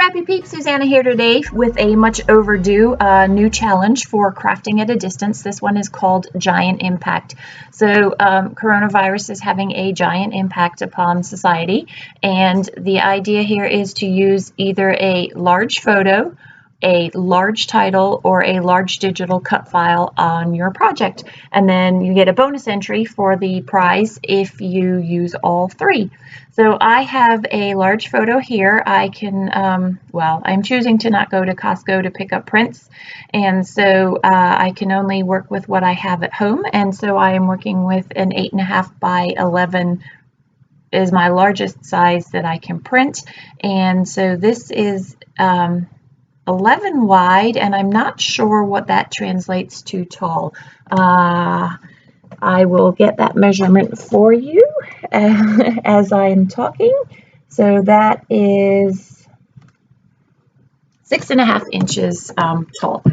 Scrappy Peeps, Suzanna here today with a much overdue new challenge for crafting at a distance. This one is called Giant Impact. So coronavirus is having a giant impact upon society, and the idea here is to use either a large photo, a large title, or a large digital cut file on your project, and then you get a bonus entry for the prize if you use all three. So I have a large photo here. I can, I'm choosing to not go to Costco to pick up prints, and so I can only work with what I have at home, and so I am working with an 8.5 by 11 is my largest size that I can print, and so this is 11 wide, and I'm not sure what that translates to tall. I will get that measurement for you as I am talking. So that is 6.5 inches tall.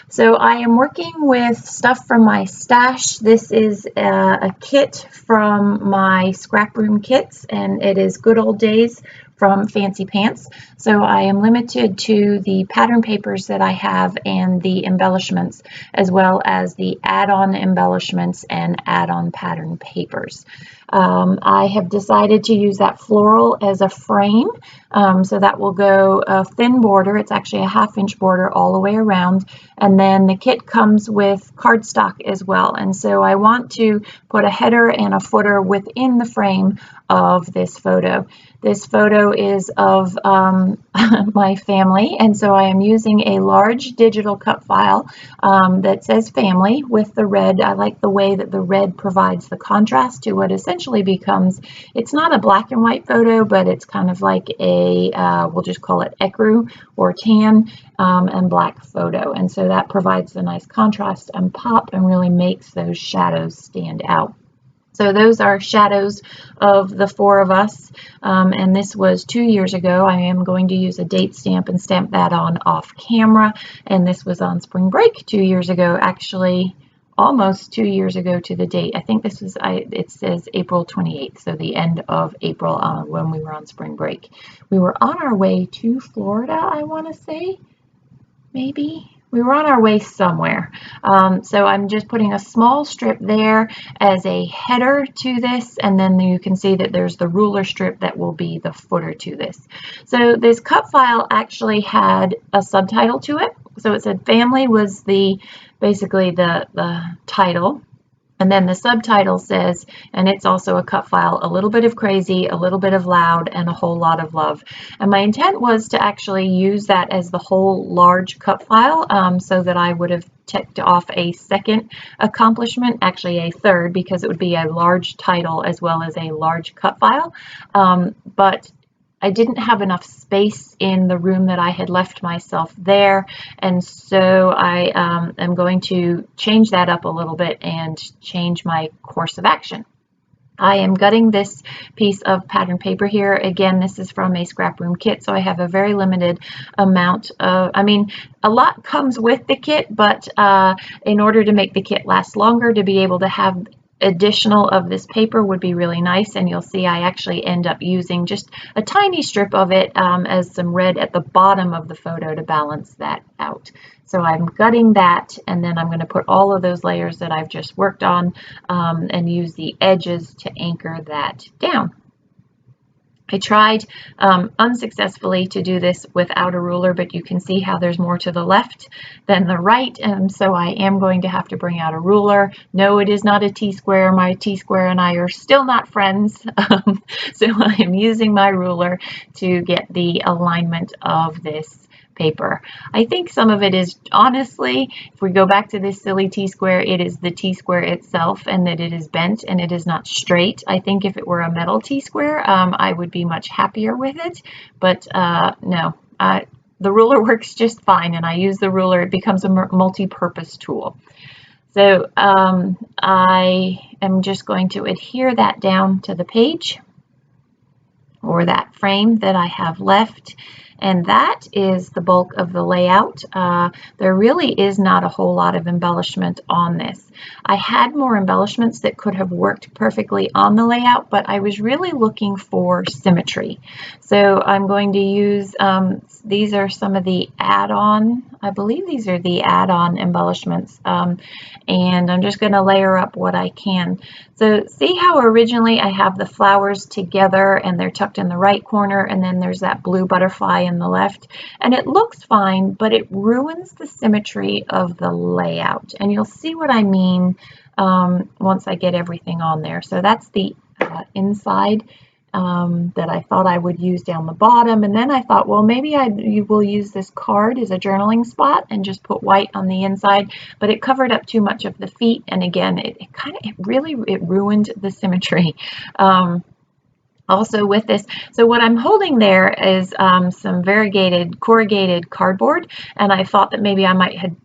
So I am working with stuff from my stash. This is a kit from my Scraproom kits, and it is Good Old Days from Fancy Pants. So I am limited to the pattern papers that I have and the embellishments, as well as the add-on embellishments and add-on pattern papers. I have decided to use that floral as a frame, so that will go a thin border. It's actually a 1/2 inch border all the way around, and then the kit comes with cardstock as well, and so I want to put a header and a footer within the frame of this photo. This photo is of my family, and so I am using a large digital cut file that says family with the red. I like the way that the red provides the contrast to what essentially becomes, it's not a black and white photo, but it's kind of like a, we'll just call it ecru or tan and black photo. And so that provides a nice contrast and pop and really makes those shadows stand out. So those are shadows of the four of us, and this was 2 years ago. I am going to use a date stamp and stamp that on off camera, and this was on spring break 2 years ago, actually almost 2 years ago to the date. I think this is, it says April 28th, so the end of April when we were on spring break. We were on our way to Florida, I want to say, maybe. We were on our way somewhere. So I'm just putting a small strip there as a header to this, and then you can see that there's the ruler strip that will be the footer to this. So this cut file actually had a subtitle to it. So it said family was basically the title. And then the subtitle says, and it's also a cut file, a little bit of crazy, a little bit of loud, and a whole lot of love. And my intent was to actually use that as the whole large cut file, so that I would have ticked off a second accomplishment, actually a third, because it would be a large title as well as a large cut file. But I didn't have enough space in the room that I had left myself there, and so I am going to change that up a little bit and change my course of action. I am gutting this piece of pattern paper here. Again, this is from a Scraproom kit, so I have a very limited amount of, a lot comes with the kit, but in order to make the kit last longer, to be able to have additional of this paper would be really nice, and you'll see I actually end up using just a tiny strip of it as some red at the bottom of the photo to balance that out. So I'm gutting that, and then I'm going to put all of those layers that I've just worked on and use the edges to anchor that down. I tried unsuccessfully to do this without a ruler, but you can see how there's more to the left than the right, and so I am going to have to bring out a ruler. No, it is not a T-square. My T-square and I are still not friends, so I am using my ruler to get the alignment of this paper. I think some of it is, honestly, if we go back to this silly T-square, it is the T-square itself, and that it is bent and it is not straight. I think if it were a metal T-square, I would be much happier with it, but no, the ruler works just fine, and I use the ruler. It becomes a multi-purpose tool. So I am just going to adhere that down to the page or that frame that I have left. and that is the bulk of the layout. There really is not a whole lot of embellishment on this. I had more embellishments that could have worked perfectly on the layout, but I was really looking for symmetry. So I'm going to use, these are some of the add-on, I believe these are the add-on embellishments, and I'm just going to layer up what I can. So see how originally I have the flowers together and they're tucked in the right corner, and then there's that blue butterfly in the left, and it looks fine, but it ruins the symmetry of the layout, and you'll see what I mean once I get everything on there. So that's the inside that I thought I would use down the bottom, and then I thought, well, maybe you will use this card as a journaling spot and just put white on the inside, but it covered up too much of the feet, and again, it really ruined the symmetry. Also with this, so what I'm holding there is some variegated corrugated cardboard, and I thought that maybe I might have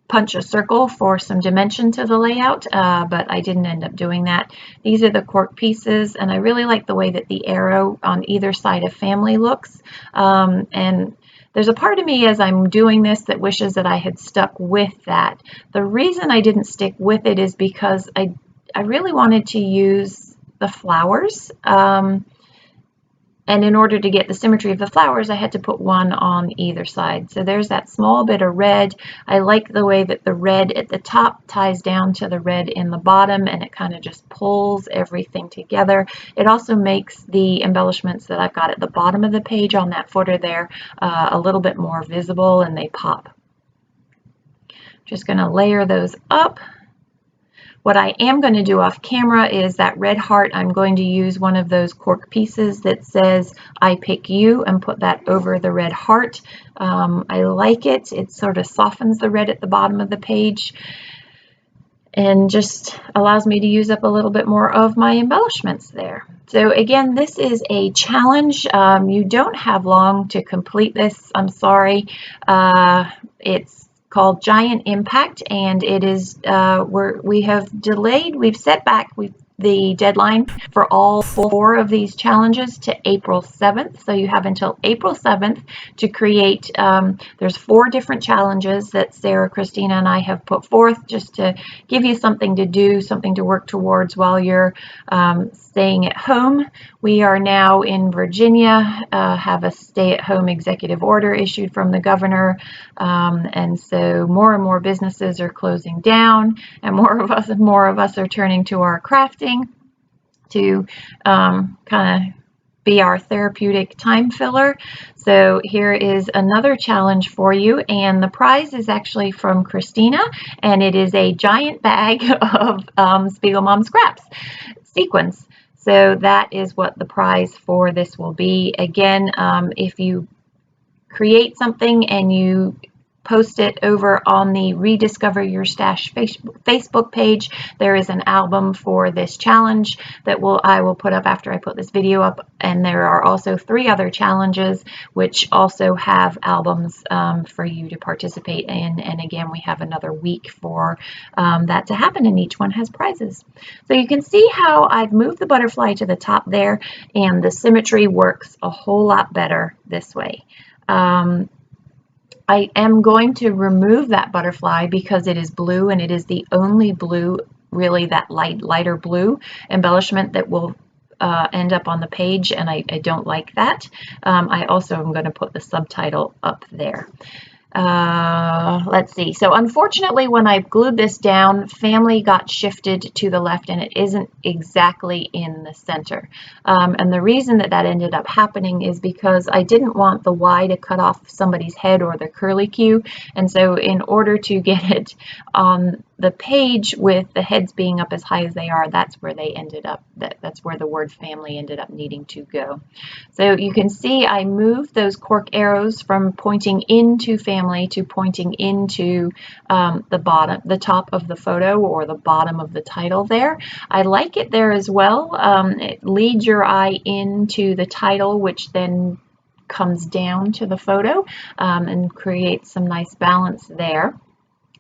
punch a circle for some dimension to the layout, but I didn't end up doing that. These are the cork pieces, and I really like the way that the arrow on either side of family looks. And there's a part of me as I'm doing this that wishes that I had stuck with that. The reason I didn't stick with it is because I really wanted to use the flowers. And in order to get the symmetry of the flowers, I had to put one on either side. So there's that small bit of red. I like the way that the red at the top ties down to the red in the bottom, and it kind of just pulls everything together. It also makes the embellishments that I've got at the bottom of the page on that footer there a little bit more visible, and they pop. Just going to layer those up. What I am going to do off camera is that red heart. I'm going to use one of those cork pieces that says I pick you and put that over the red heart. I like it. It sort of softens the red at the bottom of the page and just allows me to use up a little bit more of my embellishments there. So again, this is a challenge. You don't have long to complete this. I'm sorry. It's called Giant Impact, and it is we have delayed, we've set back the deadline for all 4 of these challenges to April 7th. So you have until April 7th to create, there's 4 different challenges that Sara, Khristina, and I have put forth just to give you something to do, something to work towards while you're staying at home. We are now in Virginia, have a stay-at-home executive order issued from the governor, and so more and more businesses are closing down, and more of us are turning to our crafting to kind of be our therapeutic time filler. So here is another challenge for you, and the prize is actually from Khristina, and it is a giant bag of Spiegel Mom Scraps sequins. So that is what the prize for this will be. Again, if you create something and you post it over on the Rediscover Your Stash Facebook page, there is an album for this challenge that I will put up after I put this video up, and there are also 3 other challenges which also have albums for you to participate in, and again, we have another week for that to happen, and each one has prizes. So you can see how I've moved the butterfly to the top there, and the symmetry works a whole lot better this way. I am going to remove that butterfly because it is blue, and it is the only blue, really that lighter blue embellishment that will end up on the page, and I don't like that. I also am going to put the subtitle up there. Let's see. So unfortunately, when I glued this down, family got shifted to the left, and it isn't exactly in the center. And the reason that ended up happening is because I didn't want the Y to cut off somebody's head or the curlicue. And so in order to get it on the page with the heads being up as high as they are, that's where they ended up, that's where the word family ended up needing to go. So you can see I moved those cork arrows from pointing into family to pointing into the top of the photo, or the bottom of the title there. I like it there as well. It leads your eye into the title, which then comes down to the photo and creates some nice balance there.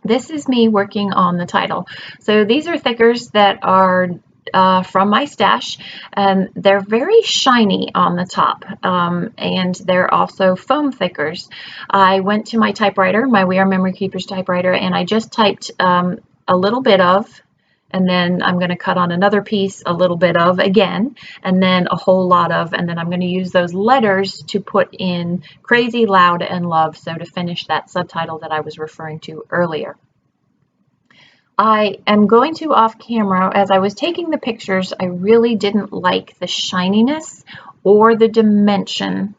This is me working on the title. So these are thickers that are from my stash, and they're very shiny on the top, and they're also foam thickers. I went to my typewriter, my We Are Memory Keepers typewriter, and I just typed a little bit of, and then I'm going to cut on another piece, a little bit of again, and then a whole lot of, and then I'm going to use those letters to put in crazy, loud, and love, so to finish that subtitle that I was referring to earlier. I am going to off camera, as I was taking the pictures, I really didn't like the shininess or the dimension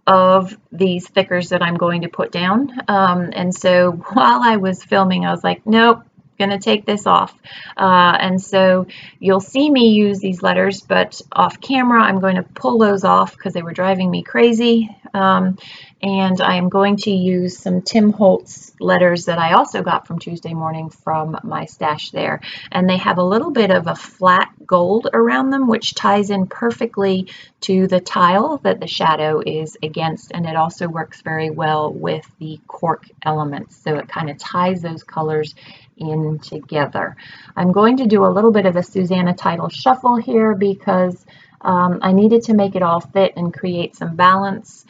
of these thickers that I'm going to put down. And so while I was filming, I was like, nope, gonna take this off. And so you'll see me use these letters, but off camera, I'm going to pull those off because they were driving me crazy. And I'm going to use some Tim Holtz letters that I also got from Tuesday morning from my stash there. And they have a little bit of a flat gold around them, which ties in perfectly to the tile that the shadow is against. And it also works very well with the cork elements. So it kind of ties those colors in together. I'm going to do a little bit of a Suzanna title shuffle here because I needed to make it all fit and create some balance.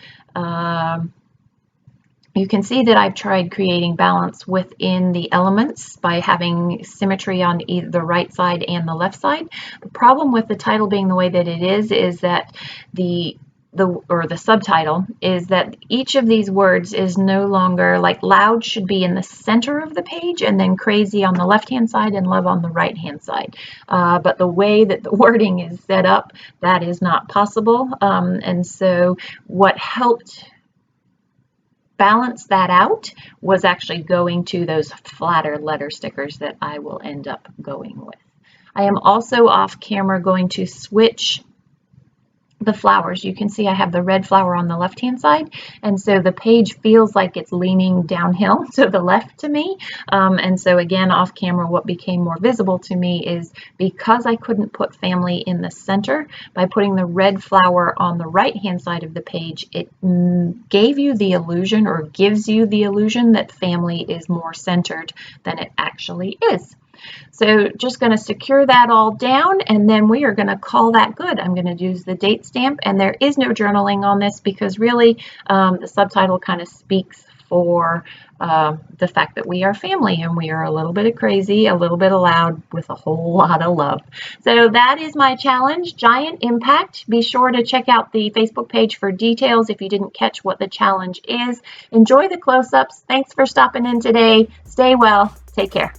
You can see that I've tried creating balance within the elements by having symmetry on either the right side and the left side. The problem with the title being the way that it is that the subtitle is that each of these words is no longer, like loud should be in the center of the page and then crazy on the left hand side and love on the right hand side. But the way that the wording is set up, that is not possible. And so what helped balance that out was actually going to those flatter letter stickers that I will end up going with. I am also off camera going to switch the flowers. You can see I have the red flower on the left hand side, and so the page feels like it's leaning downhill to the left to me. And so again, off camera, what became more visible to me is because I couldn't put family in the center, by putting the red flower on the right hand side of the page, it gave you the illusion, or gives you the illusion, that family is more centered than it actually is. So just going to secure that all down, and then we are going to call that good. I'm going to use the date stamp, and there is no journaling on this because really the subtitle kind of speaks for the fact that we are family and we are a little bit of crazy, a little bit of loud, with a whole lot of love. So that is my challenge, Giant Impact. Be sure to check out the Facebook page for details if you didn't catch what the challenge is. Enjoy the close-ups. Thanks for stopping in today. Stay well. Take care.